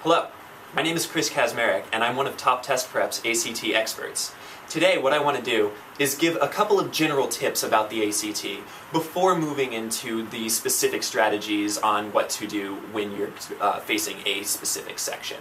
Hello, my name is Chris Kazmarek, and I'm one of Top Test Prep's ACT experts. Today, what I want to do is give a couple of general tips about the ACT before moving into the specific strategies on what to do when you're facing a specific section.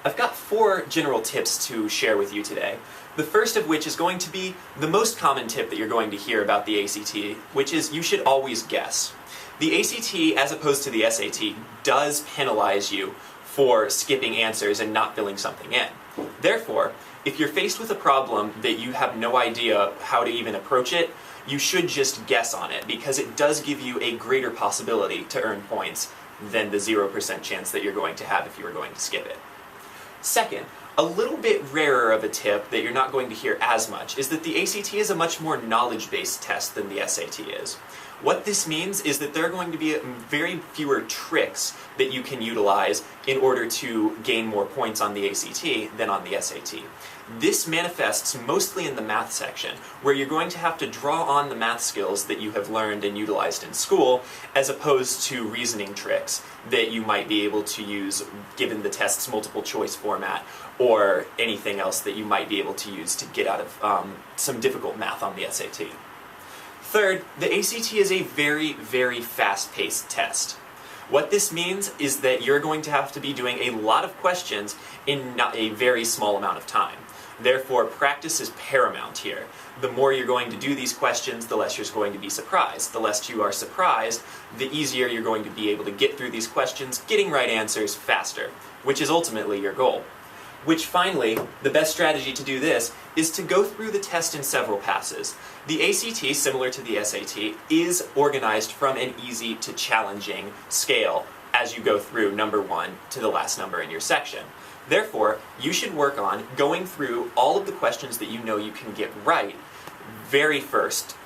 I've got 4 general tips to share with you today. The first of which is going to be the most common tip that you're going to hear about the ACT, which is you should always guess. The ACT, as opposed to the SAT, does penalize you for skipping answers and not filling something in. Therefore, if you're faced with a problem that you have no idea how to even approach it, you should just guess on it, because it does give you a greater possibility to earn points than the 0% chance that you're going to have if you were going to skip it. Second, a little bit rarer of a tip that you're not going to hear as much is that the ACT is a much more knowledge-based test than the SAT is. What this means is that there are going to be very fewer tricks that you can utilize in order to gain more points on the ACT than on the SAT. This manifests mostly in the math section, where you're going to have to draw on the math skills that you have learned and utilized in school, as opposed to reasoning tricks that you might be able to use given the test's multiple choice format, or anything else that you might be able to use to get out of some difficult math on the SAT. Third, the ACT is a very, very fast-paced test. What this means is that you're going to have to be doing a lot of questions in a very small amount of time. Therefore, practice is paramount here. The more you're going to do these questions, the less you're going to be surprised. The less you are surprised, the easier you're going to be able to get through these questions, getting right answers faster, which is ultimately your goal. Which finally, the best strategy to do this is to go through the test in several passes. The ACT, similar to the SAT, is organized from an easy to challenging scale as you go through number 1 to the last number in your section. Therefore, you should work on going through all of the questions that you know you can get right very first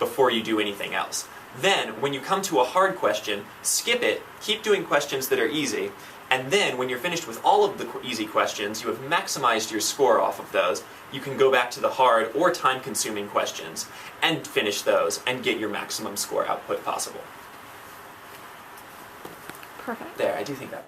before you do anything else. Then, when you come to a hard question, skip it, keep doing questions that are easy, and then when you're finished with all of the easy questions, you have maximized your score off of those, you can go back to the hard or time-consuming questions and finish those and get your maximum score output possible. Perfect. There, I do think that